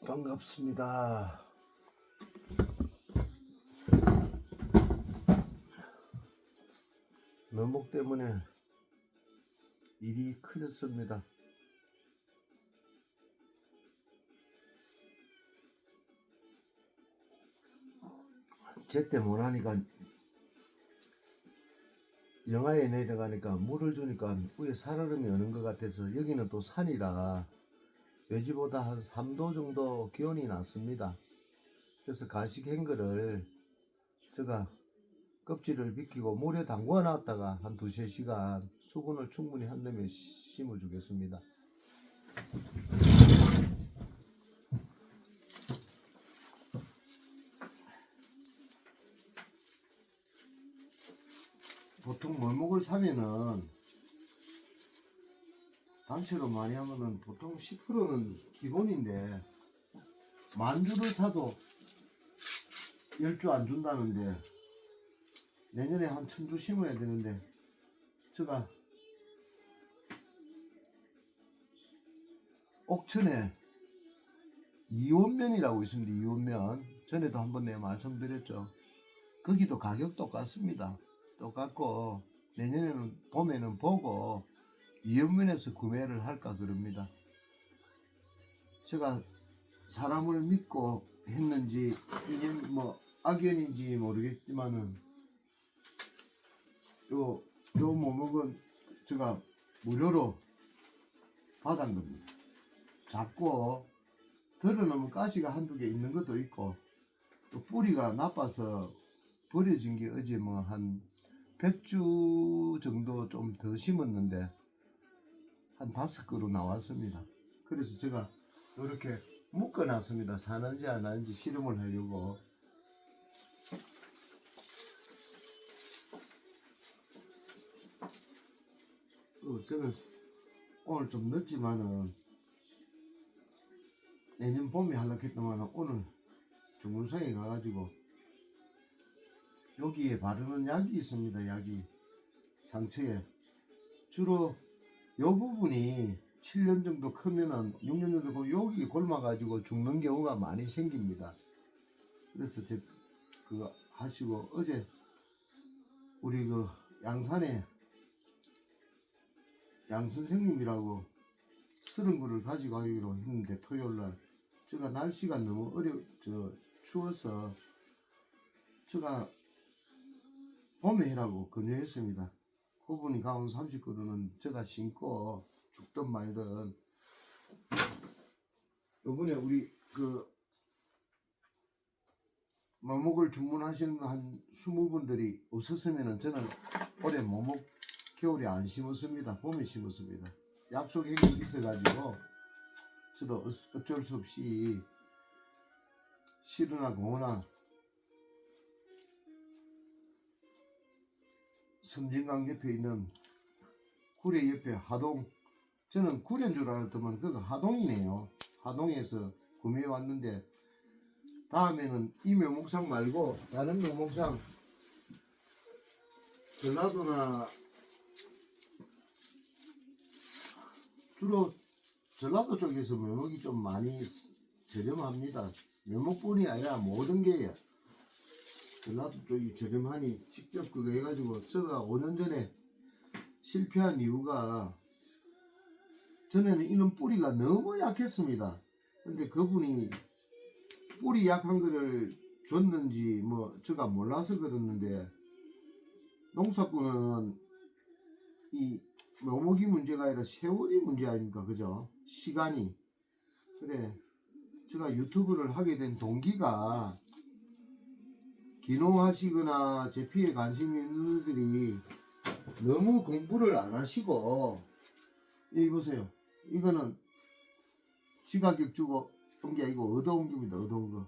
반갑습니다. 면목 때문에 일이 커졌습니다. 제때 못하니까 영하에 내려가니까 물을 주니까 위에 살얼음이 오는 것 같아서, 여기는 또 산이라 외지보다 한 3도 정도 기온이 낮습니다. 그래서 가식 행거를 제가 껍질을 벗기고 물에 담궈 놨다가 한 2~3시간 수분을 충분히 한 다음에 심어 주겠습니다. 보통 몰목을 사면은 단체로 많이 하면은 보통 10%는 기본인데, 만주를 사도 10주 안 준다는데 내년에 한 1000주 심어야 되는데, 제가 옥천에 이원면이라고 있습니다. 이원면 전에도 한번 내가 말씀드렸죠. 거기도 가격 똑같습니다. 똑같고 내년에는 봄에는 보고 이원면에서 구매를 할까 그럽니다. 제가 사람을 믿고 했는지 이게 뭐 악연인지 모르겠지만은 요 모목은 제가 무료로 받은 겁니다. 작고 덜어놓으면 가시가 한두 개 있는 것도 있고, 또 뿌리가 나빠서 버려진 게 어제 뭐 한 100주 정도 좀 더 심었는데 한 5그루 나왔습니다. 그래서 제가 이렇게 묶어놨습니다. 사는지 안 하는지 실험을 하려고. 저는 오늘 좀 늦지만은 내년 봄에 하려고 했더만 오늘 중문성에 가가지고 여기에 바르는 약이 있습니다. 약이 상처에 주로 요 부분이 7년 정도 크면은 6년 정도 크면 여기 골마가지고 죽는 경우가 많이 생깁니다. 그래서 제 그거 하시고, 어제 우리 그 양산에 양 선생님이라고 30그루를 가지고 가기로 했는데, 토요일날 제가 날씨가 너무 추워서 제가 봄에 해라고 권유했습니다. 그분이 가온 30그루는 제가 심고 죽든 말든, 요번에 우리 그 모목을 주문하시는 한 20분들이 없었으면은 저는 올해 모목 겨울에 안 심었습니다. 봄에 심었습니다. 약속이 있어가지고 저도 어쩔 수 없이 시루나 공원나 섬진강 옆에 있는 구례 옆에 하동, 저는 구례인 줄 알았더만 그거 하동이네요. 하동에서 구매해 왔는데, 다음에는 이 묘목상 말고 다른 묘목상 전라도나, 주로 전라도 쪽에서 묘목이 좀 많이 저렴합니다. 묘목뿐이 아니라 모든 게 전라도 쪽이 저렴하니 직접 그거 해가지고, 제가 5년 전에 실패한 이유가, 전에는 이놈 뿌리가 너무 약했습니다. 근데 그분이 뿌리 약한 거를 줬는지 뭐 제가 몰라서 그랬는데, 농사꾼은 이 묘목이 문제가 아니라 세월이 문제 아닙니까? 그죠? 시간이. 그래, 제가 유튜브를 하게 된 동기가, 기농하시거나 제피에 관심 있는 분들이 너무 공부를 안 하시고, 여기 보세요. 이거는 지가격 주고 온 게 아니고 얻어온 겁니다. 얻어온 거.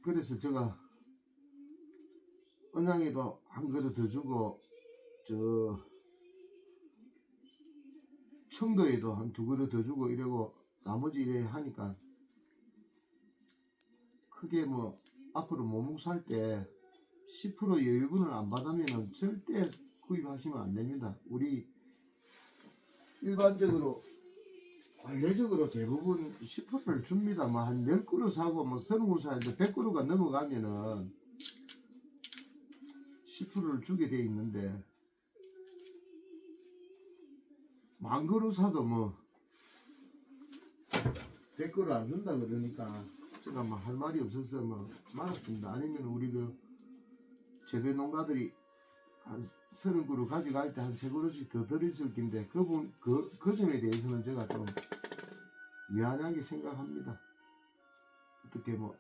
그래서 제가 은양에도 한 그릇 더 주고, 청도에도 한 2그릇 더 주고 이러고 나머지 이래 하니까, 크게 뭐 앞으로 모목 살 때 10% 여유분을 안 받으면 절대 구입하시면 안 됩니다. 우리 일반적으로 관례적으로 대부분 10%를 줍니다. 뭐 한 10그루 사고 뭐 30그루 사는데 100그루가 넘어가면은 10%를 주게 돼 있는데 10,000그루 사도 뭐 100그루 안 준다 그러니까 제가 뭐 할 말이 없어서 뭐 말았습니다. 아니면 우리 그 재배 농가들이 한 30그루 가져갈 때 한 3그루씩 더 들었을 텐데 그 점에 대해서는 제가 좀 미안하게 생각합니다. 어떻게 뭐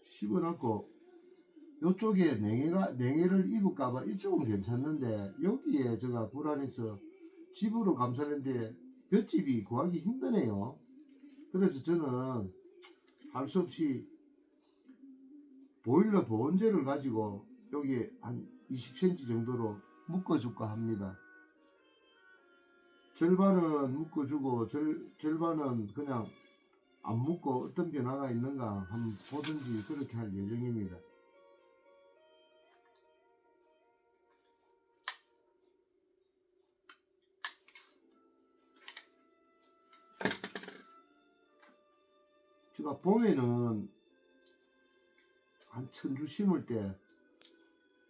씹어놨고 요쪽에 냉해를 입을까봐 이쪽은 괜찮는데 여기에 제가 불안해서 집으로 감싸는데 볏집이 구하기 힘드네요. 그래서 저는 할 수 없이 보일러 보온재를 가지고 여기에 한 20cm 정도로 묶어줄까 합니다. 절반은 묶어주고 절반은 그냥 안 묶고 어떤 변화가 있는가 한번 보든지 그렇게 할 예정입니다. 제가 봄에는 한 1000주 심을 때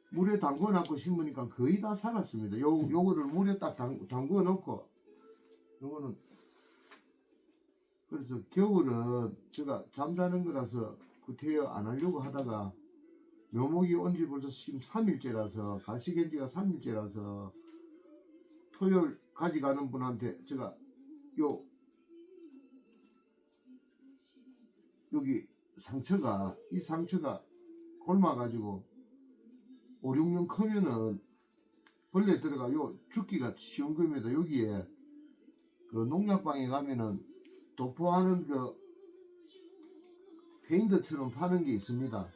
물에 담궈 놓고 심으니까 거의 다 살았습니다. 요거를 물에 딱 담궈 놓고 요거는 그래서 겨울은 제가 잠자는 거라서 구태여 안 하려고 하다가 묘목이 온 지 벌써 3일째라서 가시겐 지가 3일째라서 토요일 가져가는 분한테 제가 여기 이 상처가 곪아가지고 5, 6년 크면은 벌레 들어가 죽기가 쉬운 겁니다. 여기에 그 농약방에 가면은 도포하는 그 페인트처럼 파는 게 있습니다.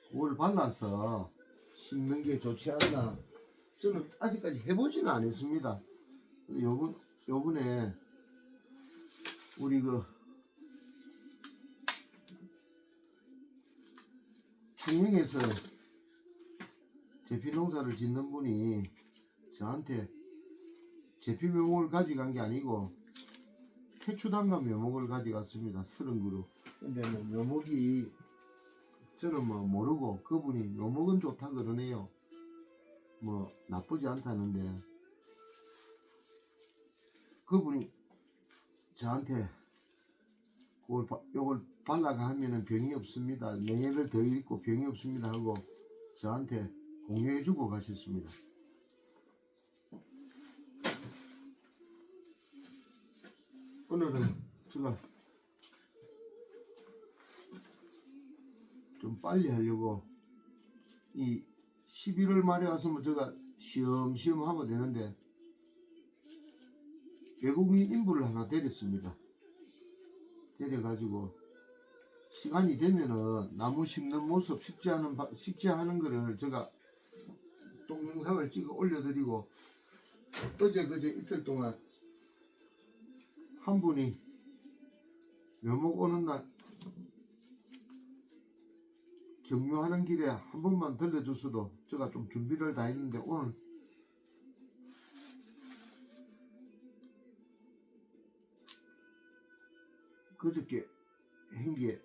그걸 발라서 심는 게 좋지 않나. 저는 아직까지 해보지는 않았습니다. 요번에 우리 그 창녕에서 제피 농사를 짓는 분이 저한테 제피 묘목을 가져간 게 아니고 태초단감 묘목을 가져갔습니다. 30그루. 근데 뭐 묘목이 저는 뭐 모르고 그분이 묘목은 좋다 그러네요. 뭐 나쁘지 않다는데 그분이 저한테 요걸 발라가 하면은 병이 없습니다. 냉해를 더 입고 병이 없습니다 하고 저한테 공유해주고 가셨습니다. 오늘은 제가 좀 빨리 하려고 이 11월 말에 왔으면 제가 시험시험 하면 되는데 외국인 인부를 하나 데렸습니다. 데려가지고 시간이 되면은 나무 심는 모습 식재하는 거를 제가 동영상을 찍어 올려드리고 그제 이틀 동안 한 분이 묘목 오는 날 경유하는 길에 한 번만 들려줬어도 제가 좀 준비를 다 했는데 오늘 그저께 한게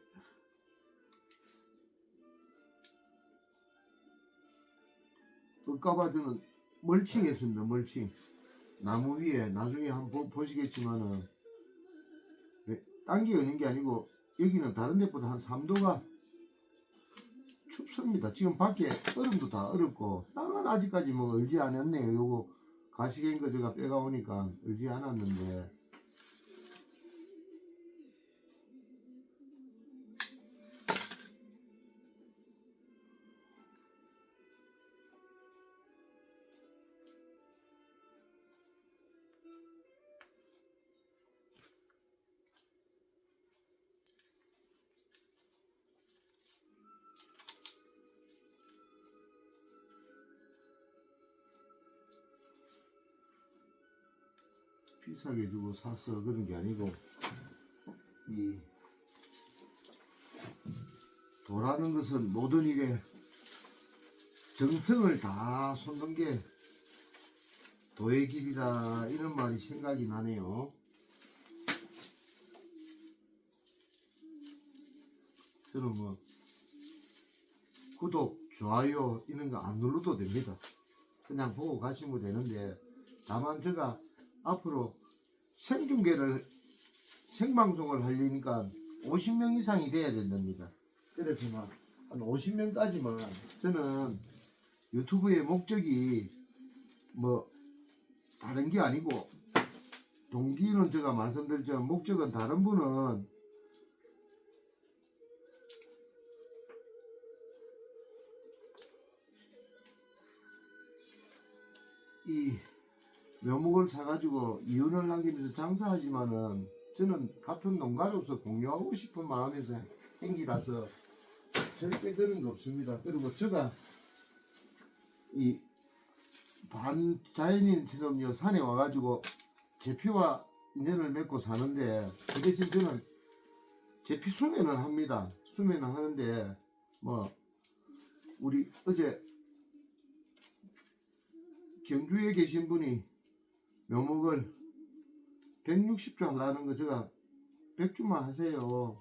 엇가봐 저는 멀칭했습니다. 멀칭 나무 위에 나중에 한번 보시겠지만은 딴 게 없는 게 아니고 여기는 다른 데보다 한 3도가 춥습니다. 지금 밖에 얼음도 다 얼었고 땅은 아직까지 뭐 얼지 않았네요. 요거 가시겐 거 제가 빼가 오니까 얼지 않았는데 비싸게 주고 사서 그런 게 아니고 이 도라는 것은 모든 일에 정성을 다 쏟는 게 도의 길이다 이런 말이 생각이 나네요. 저는 뭐 구독, 좋아요 이런 거 안 눌러도 됩니다. 그냥 보고 가시면 되는데 다만 제가 앞으로 생중계를 생방송을 하려니까 50명 이상이 돼야 된답니다. 그래서 막 한 50명까지만 저는 유튜브의 목적이 뭐 다른 게 아니고 동기는 제가 말씀드렸지만 목적은 다른 분은 이 묘목을 사가지고 이윤을 남기면서 장사하지만은 저는 같은 농가로서 공유하고 싶은 마음에서 행기라서 절대 그런 거 없습니다. 그리고 제가 이 반자연인처럼 산에 와가지고 제피와 인연을 맺고 사는데 그 대신 저는 제피 수매는 합니다. 수매는 하는데 뭐 우리 어제 경주에 계신 분이 묘목을 160주 하려는 거 제가 100주만 하세요.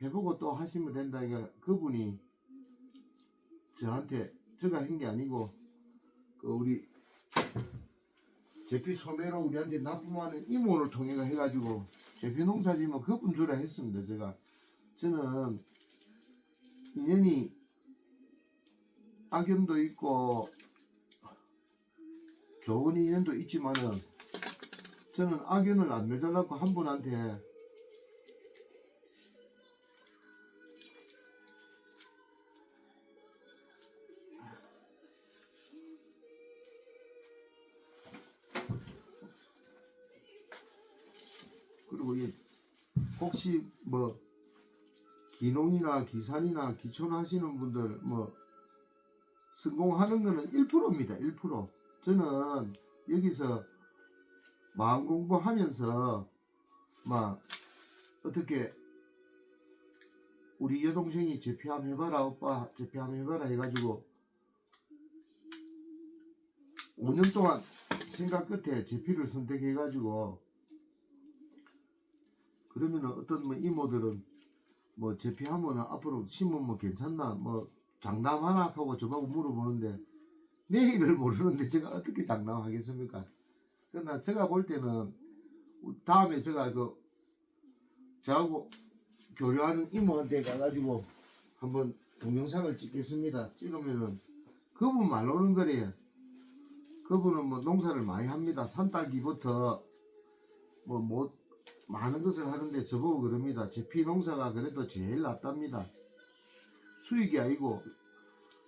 해보고 또 하시면 된다. 그분이 저한테 제가 한 게 아니고 그 우리 제피 소매로 우리한테 납품하는 임원을 통해 해가지고 제피 농사 지면 그분 주라 했습니다. 저는 인연이 악연도 있고 좋은 인연도 있지만은 저는 악연을 안 맺으려고 한 분한테 그리고 혹시 뭐 기농이나 기산이나 기촌 하시는 분들 뭐 성공하는 거는 1%입니다. 1%. 저는 여기서 마음 공부하면서 막 어떻게 우리 여동생이 제피 한번 해봐라 오빠 제피 한번 해봐라 해가지고 5년 동안 생각 끝에 제피를 선택해가지고 그러면은 어떤 뭐 이모들은 뭐 제피하면은 앞으로 심으면 괜찮나 뭐 장담 하나 하고 저하고 물어보는데 내일을 모르는데 제가 어떻게 장담하겠습니까? 그러나 제가 볼 때는 다음에 제가 저하고 교류하는 이모한테 가가지고 한번 동영상을 찍겠습니다. 찍으면은 그분 말로는 그래요. 그분은 뭐 농사를 많이 합니다. 산딸기부터 뭐 많은 것을 하는데 저보고 그럽니다. 제피 농사가 그래도 제일 낫답니다. 수익이 아니고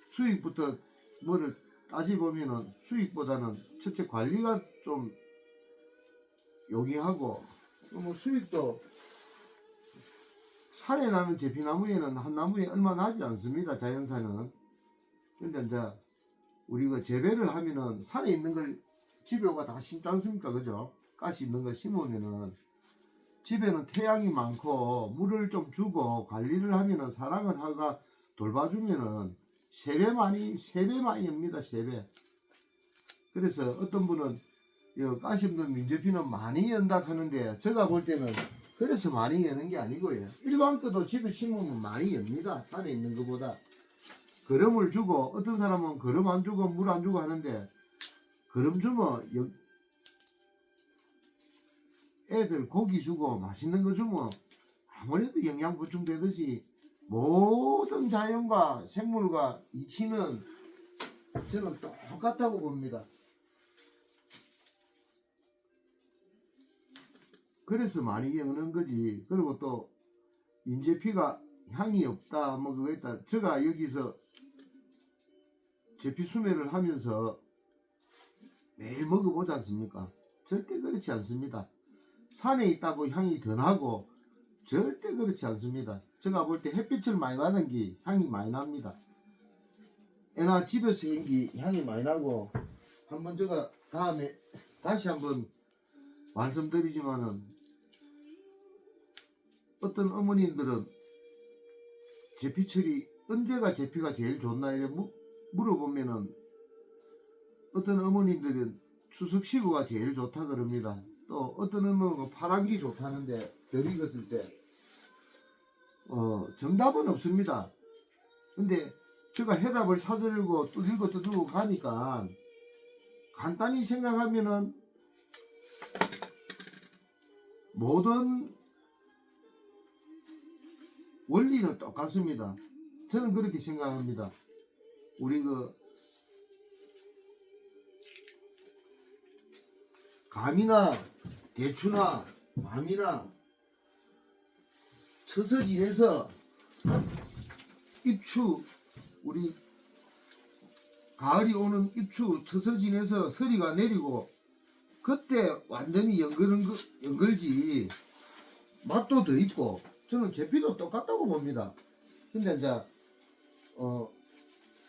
수익부터 뭐를 따지보면은 수익보다는 첫째 관리가 좀 요기하고 뭐 수익도 산에 나는 제피나무에는 한 나무에 얼마 나지 않습니다. 자연산은. 근데 이제 우리가 재배를 하면은 산에 있는 걸 집에 오가 다 심지 않습니까? 그죠? 가시 있는 거 심으면은 집에는 태양이 많고 물을 좀 주고 관리를 하면은 사랑을 하가 돌봐주면은 3배 많이 옵니다. 3배. 그래서 어떤 분은 가시 없는 민재피는 많이 연다 하는데 제가 볼 때는 그래서 많이 여는 게 아니고요. 일반 것도 집에 심으면 많이 엽니다. 산에 있는 것보다. 거름을 주고 어떤 사람은 거름 안 주고 물 안 주고 하는데 거름 주면 애들 고기 주고 맛있는 거 주면 아무래도 영양 보충되듯이 모든 자연과 생물과 이치는 저는 똑같다고 봅니다. 그래서 많이 먹는 거지. 그리고 또 인제피가 향이 없다 뭐 그거 있다. 제가 여기서 제피 수매를 하면서 매일 먹어보지 않습니까? 절대 그렇지 않습니다. 산에 있다고 향이 더 나고 절대 그렇지 않습니다. 제가 볼 때 햇빛을 많이 받은 게 향이 많이 납니다. 애나 집에서 한게 향이 많이 나고 한번 제가 다음에 다시 한번 말씀드리지만은 어떤 어머님들은 제피철이 언제가 제피가 제일 좋나 이래 물어보면은 어떤 어머님들은 추석 시구가 제일 좋다 그럽니다. 또 어떤 어머니는 파란기 좋다는데 덜 익었을 때 정답은 없습니다. 근데 제가 해답을 찾으려고 두들고 가니까 간단히 생각하면은 모든 원리는 똑같습니다. 저는 그렇게 생각합니다. 우리 감이나 대추나 마미나 쳐서 지내서 입추 우리 가을이 오는 입추 쳐서 지내서 서리가 내리고 그때 완전히 연걸지 맛도 더 있고 저는 제피도 똑같다고 봅니다. 근데 이제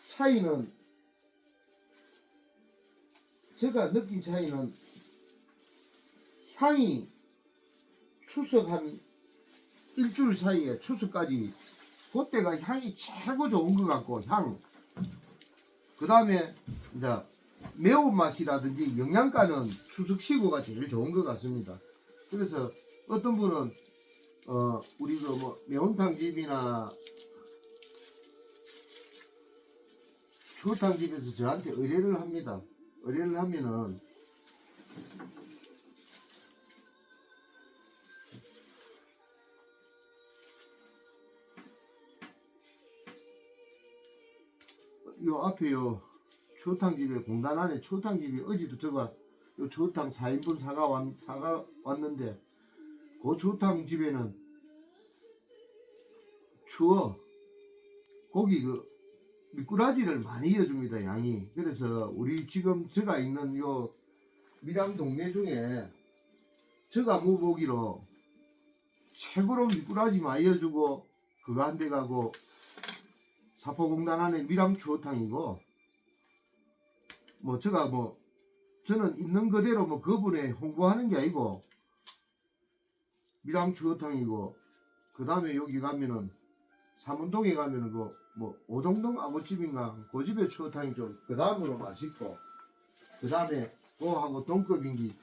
차이는 제가 느낀 차이는 향이 추석 한 일주일 사이에 추석까지 그때가 향이 최고 좋은 것 같고 그 다음에 이제 매운맛이라든지 영양가는 추석 시구가 제일 좋은 것 같습니다. 그래서 어떤 분은 우리 매운탕 집이나 추어탕 집에서 저한테 의뢰를 합니다. 의뢰를 하면은 요 앞에 요 추어탕집에 공단 안에 추어탕집이 어제도 제가 요 추어탕 4인분 사가 왔는데 그 추어탕집에는 추어 고기 미꾸라지를 많이 이어줍니다. 양이. 그래서 우리 지금 제가 있는 요 밀양 동네 중에 제가 무보기로 최고로 미꾸라지 많이 이어주고 그거 한 대 가고 사포공단 안에 밀양 추어탕이고 제가 저는 있는 그대로 그분에 홍보하는 게 아니고 밀양 추어탕이고 그 다음에 여기 가면은 삼운동에 가면은 오동동 아무집인가 그 집의 추어탕이 좀 그 다음으로 맛있고 그 다음에 하고 동급인기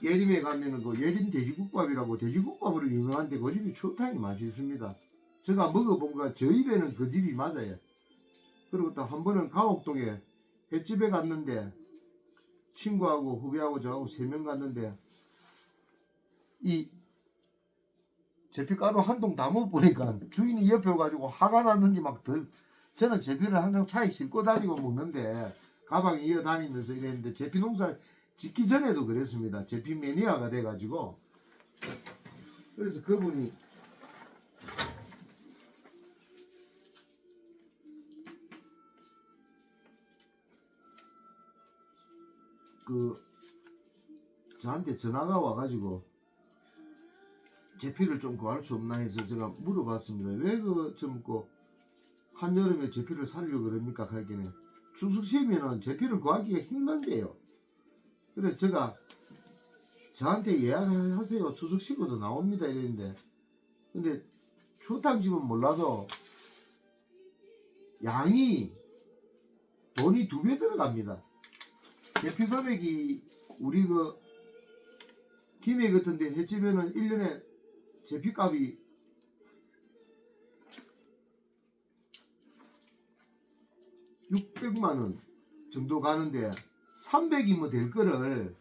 예림에 가면은 예림 돼지국밥이라고 돼지국밥으로 유명한데 그 집이 추어탕이 맛있습니다. 제가 먹어본 거 저 입에는 그 집이 맞아요. 그리고 또 한 번은 가옥동에 횟집에 갔는데 친구하고 후배하고 저하고 3명 갔는데 이 제피가루 한 통 다 먹어보니까 주인이 옆에 와가지고 화가 났는지 저는 제피를 항상 차에 싣고 다니고 먹는데 가방에 이어 다니면서 이랬는데 제피 농사 짓기 전에도 그랬습니다. 제피 매니아가 돼가지고 그래서 그분이 저한테 전화가 와가지고 제피를 좀 구할 수 없나 해서 제가 물어봤습니다. 왜 한여름에 제피를 살려고 그럽니까? 하기는 추석 시면은 제피를 구하기가 힘든데요. 그래서 제가 저한테 예약하세요. 추석 시고도 나옵니다. 이랬는데 근데 추어탕집은 몰라도 양이 돈이 2배 들어갑니다. 제피 금액이 우리 김해 같은데 횟집에는 1년에 제피값이 600만원 정도 가는데 300이면 될 거를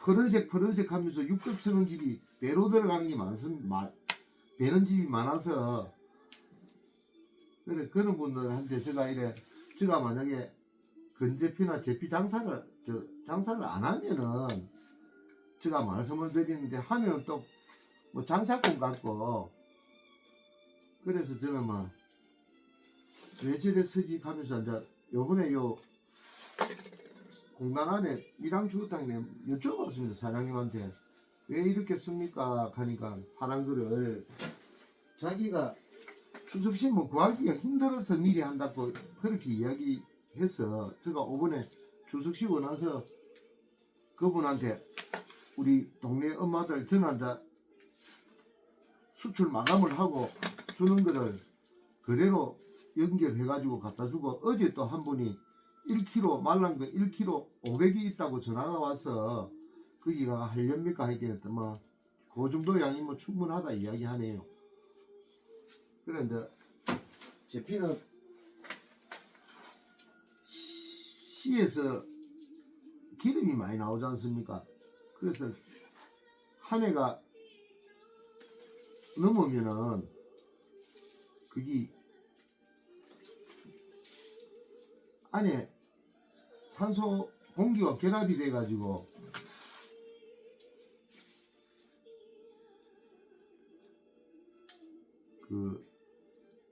퍼른색 하면서 600 쓰는 집이 배로 들어가는 게 배는 집이 많아서 그래 그런 분들한테 제가 만약에 건제피나 제피 장사를 안 하면은 제가 말씀을 드리는데 하면 또 장사꾼 같고 그래서 저는 왜 저래 쓰지 하면서 이제 요번에 공단 안에 밀양추어탕에 여쭤봤습니다. 사장님한테 왜 이렇게 씁니까 하니까 파란 거를 자기가 추석신문 구하기가 힘들어서 미리 한다고 그렇게 이야기해서 제가 이번에 추석 쉬고 나서 그분한테 우리 동네 엄마들 전환자 수출 마감을 하고 주는 거를 그대로 연결해 가지고 갖다 주고, 어제 또 한 분이 1kg 말란 거 1kg 500이 있다고 전화가 와서 거기가 하렵니까 했겠는데 뭐그 정도 양이 뭐 충분하다 이야기하네요. 그런데 제피는 씨에서 기름이 많이 나오지 않습니까? 그래서 한 해가 넘으면은 그게 안에 산소 공기와 결합이 돼 가지고 그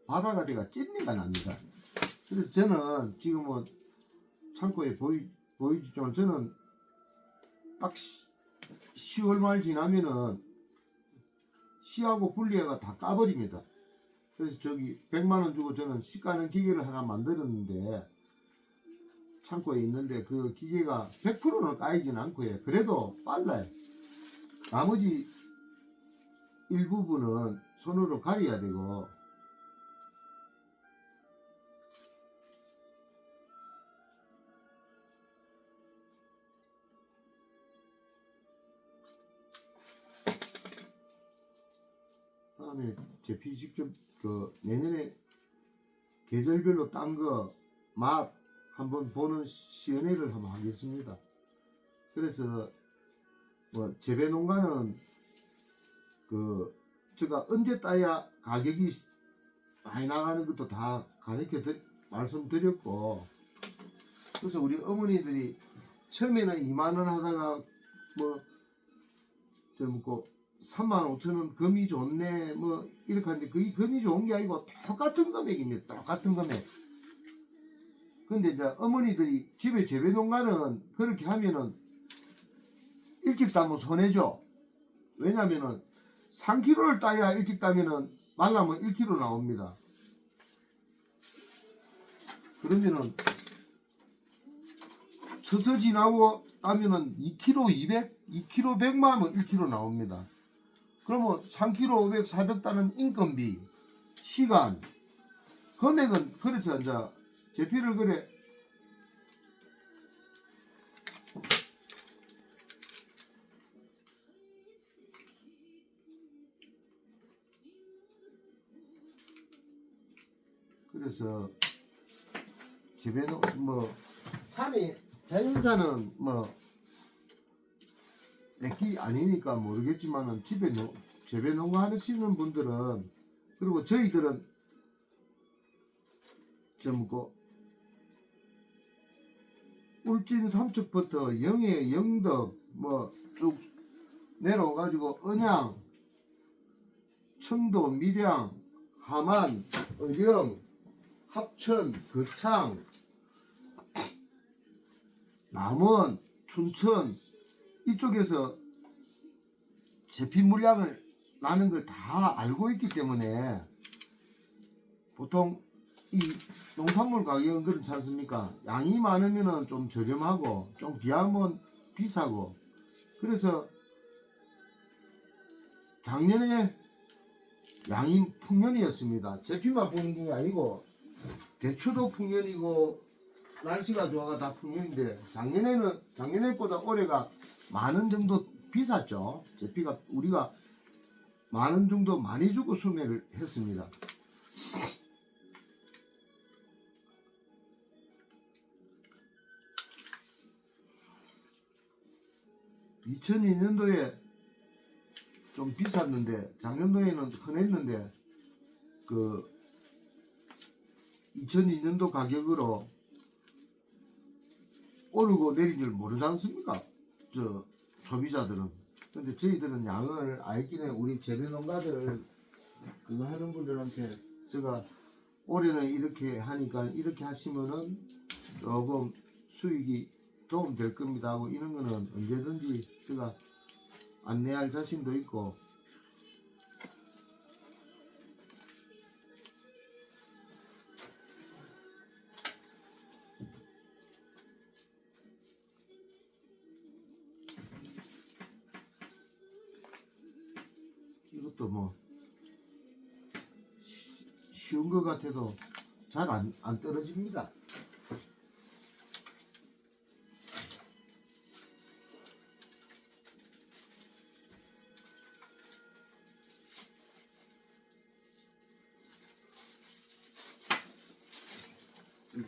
발화가 돼가 찐내가 납니다. 그래서 저는 지금은 창고에 보이지만 저는 딱 10월 말 지나면은 씨하고 분리해가 다 까버립니다. 그래서 저기 100만원 주고 저는 씨 까는 기계를 하나 만들었는데 창고에 있는데 그 기계가 100%는 까이진 않고요. 그래도 빨라요. 나머지 일부분은 손으로 가려야 되고, 다음에 제피 직접 그 내년에 계절별로 딴 거 맛 한번 보는 시연회를 한번 하겠습니다. 그래서 뭐 재배 농가는 그 제가 언제 따야 가격이 많이 나가는 것도 다 가르쳐 말씀드렸고, 그래서 우리 어머니들이 처음에는 2만원 하다가 뭐 35,000원 금이 좋네 뭐 이렇게 하는데 그게 금이 좋은 게 아니고 똑같은 금액입니다. 똑같은 금액. 근데 이제 어머니들이 집에 재배 농가는 그렇게 하면은 일찍 따면 손해죠. 왜냐면은 3kg를 따야 일찍 따면은 말라면 1kg 나옵니다. 그러면은 처서 지나고 따면은 2kg 200, 2kg 100만 하면 1kg 나옵니다. 그러면 3kg 500, 400 따는 인건비, 시간, 금액은 그렇죠. 이제 제피를 그래 그래서 집에는 뭐 산이 자연산은 뭐 내끼 아니니까 모르겠지만은 집에 재배 농가 하시는 분들은, 그리고 저희들은 좀 울진 삼척부터 영해 영덕 뭐 쭉 내려와 가지고 언양 청도 밀양 함안 의령 합천 거창 남원 춘천 이쪽에서 제피 물량을 나는 걸 다 알고 있기 때문에 보통 이 농산물 가격은 그렇지 않습니까? 양이 많으면 좀 저렴하고 좀 귀하면 비싸고. 그래서 작년에 양이 풍년이었습니다. 제피만 보는 게 아니고 대추도 풍년이고 날씨가 좋아가 다 풍년인데, 작년에보다 올해가 만원 정도 비쌌죠. 제피가 우리가 만원 정도 많이 주고 수매를 했습니다. 2002년도에 좀 비쌌는데 작년도에는 흔했는데 그 2002년도 가격으로 오르고 내린 줄 모르지 않습니까? 저 소비자들은. 근데 저희들은 양을 알기는 우리 재배농가들 그거 하는 분들한테 제가 올해는 이렇게 하니까 이렇게 하시면은 조금 수익이 도움 될 겁니다 하고 이런 거는 언제든지 제가 안내할 자신도 있고. 것도 뭐 쉬운 것 같아도 잘 안 떨어집니다.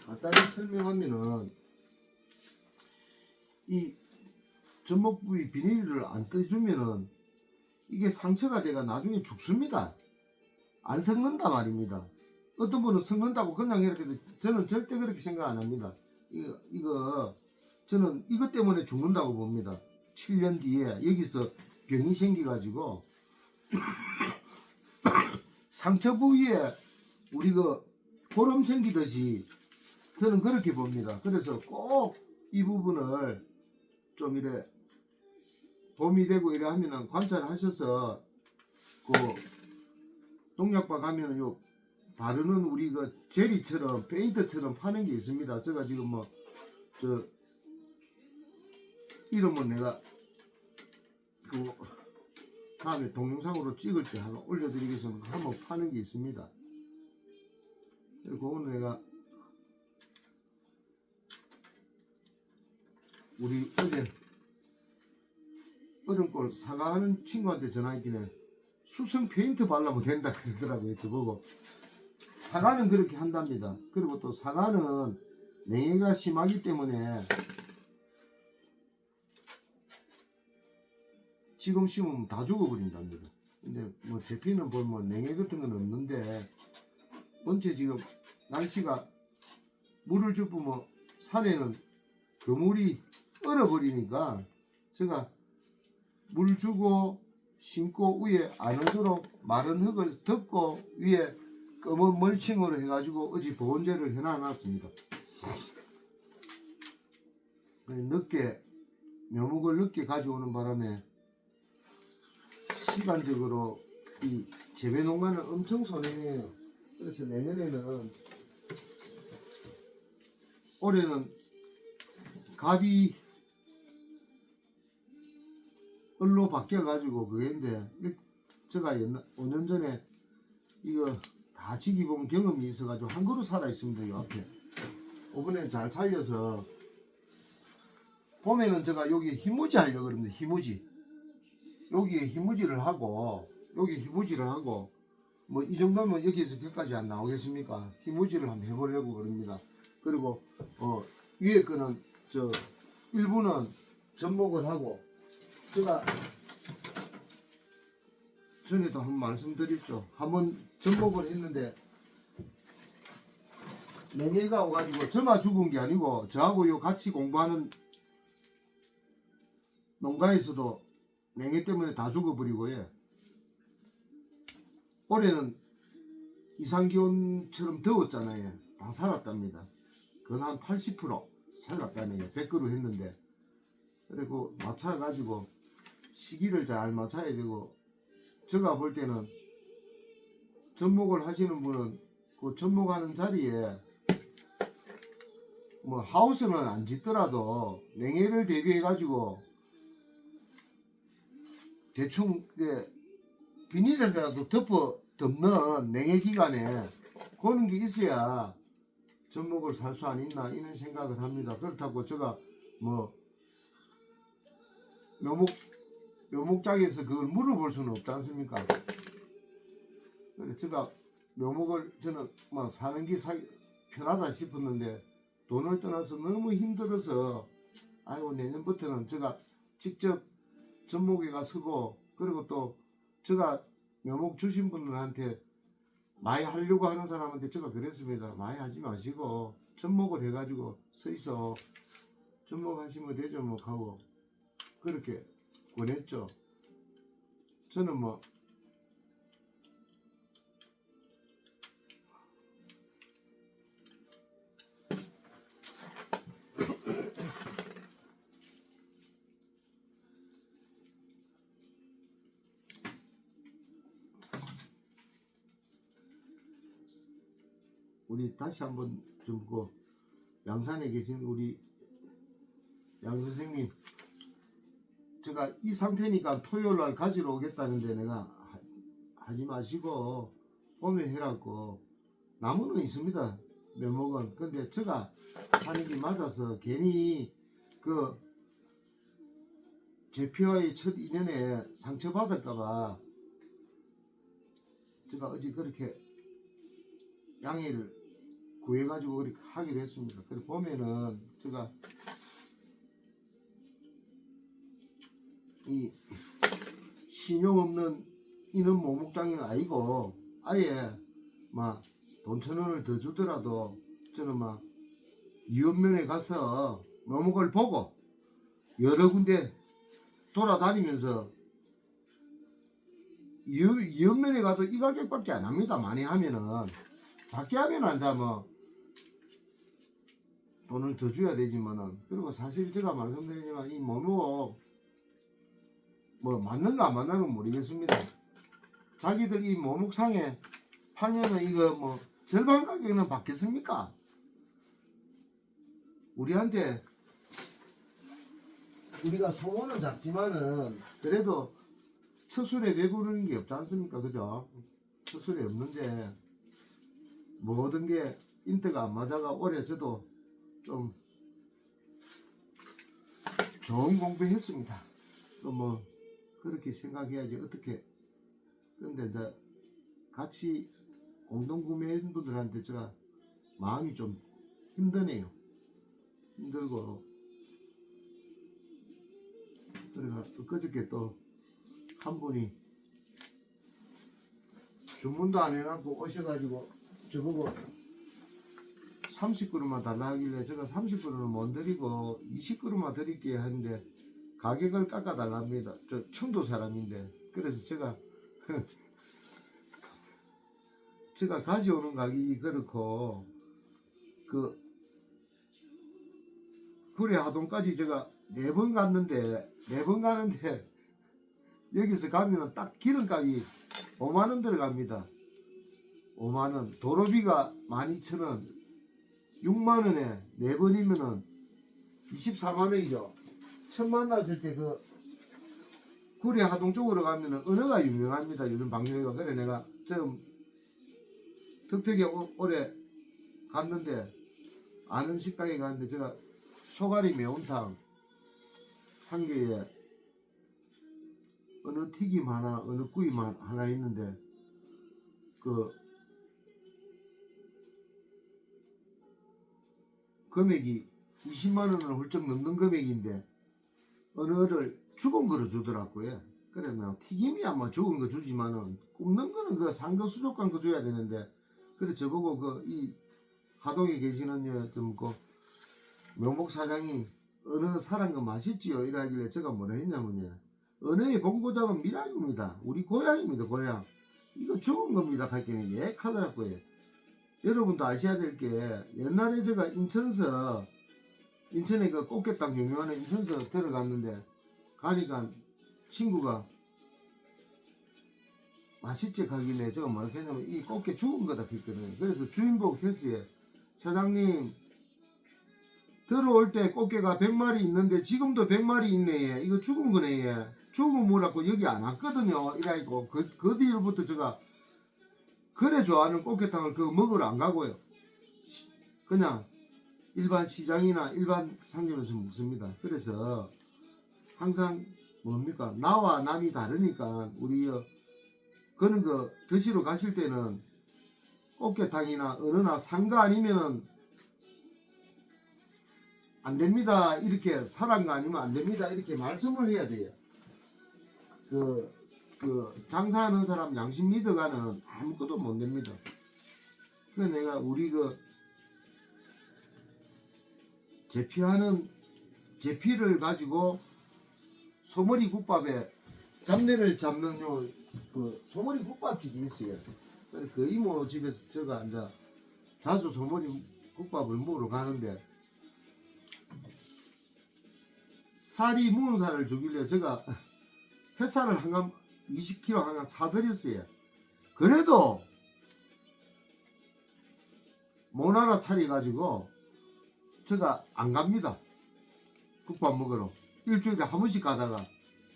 간단히 설명하면은 이 접목 부위 비닐을 안 떼주면은 이게 상처가 돼가 나중에 죽습니다. 안 썩는다 말입니다. 어떤 분은 썩는다고 그냥 이렇게, 저는 절대 그렇게 생각 안 합니다. 이거 저는 이것 때문에 죽는다고 봅니다. 7년 뒤에 여기서 병이 생겨가지고 상처 부위에 우리 그 보름 생기듯이 저는 그렇게 봅니다. 그래서 꼭 이 부분을 좀 이래 봄이 되고 이래 하면은 관찰하셔서 그 농약바 가면은 요 바르는 우리 그 젤리처럼 페인트처럼 파는 게 있습니다. 제가 지금 뭐 저 이름은 내가 그 다음에 동영상으로 찍을 때 한번 올려드리겠습니다. 한번 파는 게 있습니다. 그리고 오늘 내가 우리 어제 얼음골 사과하는 친구한테 전화했길래 수성 페인트 발라면 된다 그러더라고요. 저보고 사과는 그렇게 한답니다. 그리고 또 사과는 냉해가 심하기 때문에 지금 심으면 다 죽어버린답니다. 근데 뭐 제피는 보면 냉해 같은 건 없는데 번째 지금 날씨가 물을 주으면 산에는 그물이 얼어버리니까 제가 물 주고 심고 위에 안 오도록 마른 흙을 덮고 위에 검은 멀칭으로 해가지고 어제 보온제를 해놔놨습니다. 늦게 묘목을 늦게 가져오는 바람에 시간적으로 이 재배 농가는 엄청 손해네요. 그래서 내년에는 올해는 갑이 을로 바뀌어가지고 그게인데 제가 5년 전에 이거 다 지기본 경험이 있어가지고 한 그루 살아있습니다. 이 앞에 이번에 잘 살려서 봄에는 제가 여기 희무지 하려고 그럽니다. 희무지 여기에 희무지를 하고 여기 희무지를 하고 뭐 이 정도면 여기에서 벽까지 안 나오겠습니까? 희무지를 한번 해보려고 그럽니다. 그리고 위에 거는 저 일부는 접목을 하고 제가 전에도 한번 말씀드렸죠. 한번 접목을 했는데 냉해가 오가지고 저만 죽은 게 아니고 저하고 요 같이 공부하는 농가에서도 냉해 때문에 다 죽어버리고 예. 올해는 이상기온처럼 더웠잖아요. 다 살았답니다. 그건 한 80% 살았다네요. 100그루 했는데 그리고 맞춰가지고 시기를 잘 맞춰야 되고 제가 볼 때는 접목을 하시는 분은 그 접목하는 자리에 뭐 하우스는 안 짓더라도 냉해를 대비해 가지고 대충 비닐이라도 덮는 냉해 기간에 그런 게 있어야 접목을 살 수 안 있나 이런 생각을 합니다. 그렇다고 제가 뭐 묘목장에서 그걸 물어볼 수는 없지 않습니까? 제가 묘목을 저는 뭐 사는 게 편하다 싶었는데 돈을 떠나서 너무 힘들어서 아이고 내년부터는 제가 직접 접목에 가 서고 그리고 또 제가 묘목 주신 분들한테 많이 하려고 하는 사람한테 제가 그랬습니다. 많이 하지 마시고 접목을 해가지고 서있어 접목하시면 되죠 뭐 하고 그렇게 권했죠. 저는 뭐 우리 다시 한번 좀 그 양산에 계신 우리 양 선생님 제가 이 상태니까 토요일날 가지러 오겠다는데 내가 하지 마시고 봄에 해라고. 나무는 있습니다. 묘목은. 근데 제가 하는 게 맞아서 괜히 그 제피와의 첫 인연에 상처받을까봐 제가 어제 그렇게 양해를 구해가지고 그렇게 하기로 했습니다. 그래 보면은 제가 이 신용 없는 이는 모목장이 아니고 아예 막 돈 1,000원을 더 주더라도 저는 막 이연면에 가서 묘목을 보고 여러 군데 돌아다니면서 이연면에 가도 이 가격밖에 안 합니다. 많이 하면은. 작게 하면 앉아 뭐 돈을 더 줘야 되지만은. 그리고 사실 제가 말씀드리지만 이 묘목 뭐 맞는가 안 맞는가 모르겠습니다. 자기들 이 묘목상에 팔면은 이거 뭐 절반 가격은 받겠습니까? 우리한테 우리가 소원은 작지만은 그래도 처술에 배부르는 게 없지 않습니까? 그죠? 처술에 없는데 모든 게 인터가 안 맞아가 올해 저도 좀 좋은 공부했습니다. 또 뭐 그렇게 생각해야지 어떻게. 근데 이제 같이 공동 구매한 분들한테 제가 마음이 좀 힘드네요. 힘들고. 그래가 그저께 또 한 분이 주문도 안 해놨고 오셔가지고 저보고 30그루만 달라 하길래 제가 30그루는 못 드리고 20그루만 드릴게요 하는데 가격을 깎아 달랍니다. 저 청도 사람인데. 그래서 제가 가져오는 가격이 그렇고 그 구례 하동까지 제가 4번 갔는데 4번 가는데 여기서 가면은 딱 기름값이 5만원 들어갑니다. 5만원. 도로비가 12,000원. 6만원에 4번이면은 24만원이죠. 처음 만났을 때 그 구례 하동 쪽으로 가면은 은어가 유명합니다. 이런 방송이가. 그래 내가 좀 덕택에 올해 갔는데 아는 식당에 갔는데 제가 소가리 매운탕 한 개에 어느 튀김 하나 어느 구이 하나 있는데 그 금액이 20만원을 훌쩍 넘는 금액인데 어느를 죽은 거로 주더라고요. 그래 뭐 튀김이야 뭐 죽은 거 주지만은 굽는 거는 그 상거 수족관 거 줘야 되는데. 그래 저보고 그 이 하동에 계시는 좀 그 묘목 사장이 어느 사람 거 맛있지요 이러길래 제가 뭐라 했냐면요, 은어의 본고장은 미락입니다. 우리 고향입니다. 고향. 이거 죽은 겁니다. 할게는 예 하더라고요. 여러분도 아셔야 될 게 옛날에 제가 인천에 그 꽃게탕 유명한 인천서 들어갔는데 가니까 친구가 맛있지 가길래 제가 뭐라 했냐면 이 꽃게 죽은 거다 했거든요. 그래서 주인복 패스에 사장님 들어올 때 꽃게가 100마리 있는데 지금도 100마리 있네. 이거 죽은 거네. 죽은 뭐라고 여기 안 왔거든요. 이라고 그 뒤로부터 제가 그래 좋아하는 꽃게탕을 그거 먹으러 안 가고요. 그냥 일반 시장이나 일반 상점에서 먹습니다. 그래서 항상 뭡니까 나와 남이 다르니까 우리 그런 거 드시러 가실 때는 꽃게탕이나 어느나 상가 아니면은 안 됩니다. 이렇게 사람 거 아니면 안 됩니다. 이렇게 말씀을 해야 돼요. 그 장사하는 사람 양심 믿어가는 아무것도 못 됩니다. 그래서 내가 우리 그 제피를 가지고 소머리 국밥에 잡내를 잡는 그 소머리 국밥집이 있어요. 그 이모 집에서 제가 이제 자주 소머리 국밥을 먹으러 가는데 살이 묵은 살을 주길래 제가 햇살을 한감 20kg 한감 사드렸어요. 그래도 못 알아차려가지고 제가 안 갑니다. 국밥 먹으러. 일주일에 한 번씩 가다가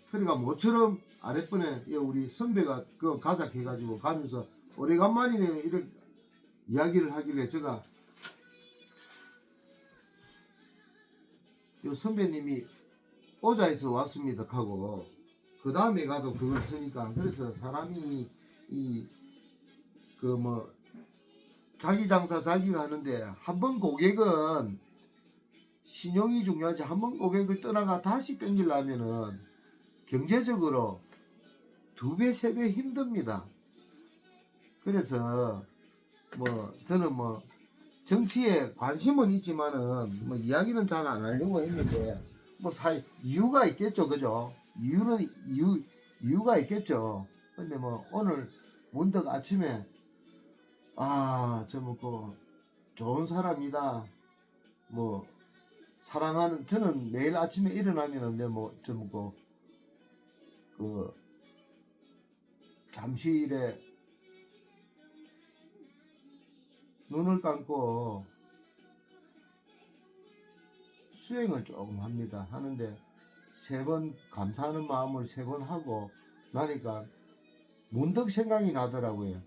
그러니까 모처럼 아랫번에 우리 선배가 그 가작 해가지고 가면서 오래간만이네 이렇게 이야기를 하길래 제가 요 선배님이 오자에서 왔습니다 하고 그 다음에 가도 그걸 쓰니까 그래서 사람이 이 그 뭐 자기 장사 자기가 하는데 한 번 고객은 신용이 중요하지. 한 번 고객을 떠나가 다시 땡기려면은 경제적으로 2배, 3배 힘듭니다. 그래서 뭐 저는 뭐 정치에 관심은 있지만은 뭐 이야기는 잘 안 하려고 했는데 뭐 이유가 있겠죠, 그죠? 이유가 있겠죠. 근데 뭐 오늘 문득 아침에 저 먹고 좋은 사람이다. 뭐 사랑하는 저는 매일 아침에 일어나면은 뭐저 먹고 그 잠시일에 눈을 감고 수행을 조금 합니다. 하는데 3번 감사하는 마음을 3번 하고 나니까 문득 생각이 나더라고요.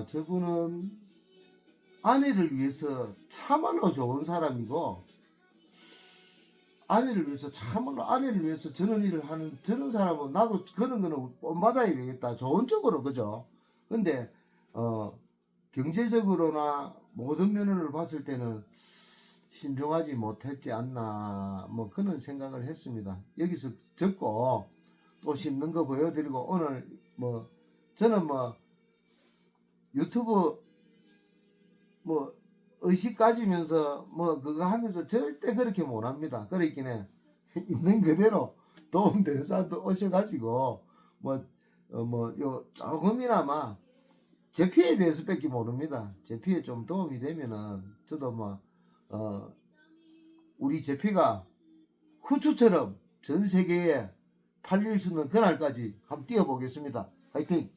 저분은 아내를 위해서 참말로 좋은 사람이고 아내를 위해서 저런 일을 하는 저런 사람은 나도 그런 거는 본받아야 되겠다. 좋은 쪽으로 그죠? 근데 경제적으로나 모든 면을 봤을 때는 신중하지 못했지 않나 뭐 그런 생각을 했습니다. 여기서 적고 또 심는 거 보여드리고 오늘 뭐 저는 뭐 유튜브 뭐 의식 가지면서 뭐 그거 하면서 절대 그렇게 못합니다. 그렇긴 해. 있는 그대로 도움되는 사람도 오셔가지고 요 조금이나마 제 피해에 대해서 밖에 모릅니다. 제 피해 좀 도움이 되면은 저도 우리 제피가 후추처럼 전 세계에 팔릴 수 있는 그날까지 한번 뛰어보겠습니다. 화이팅!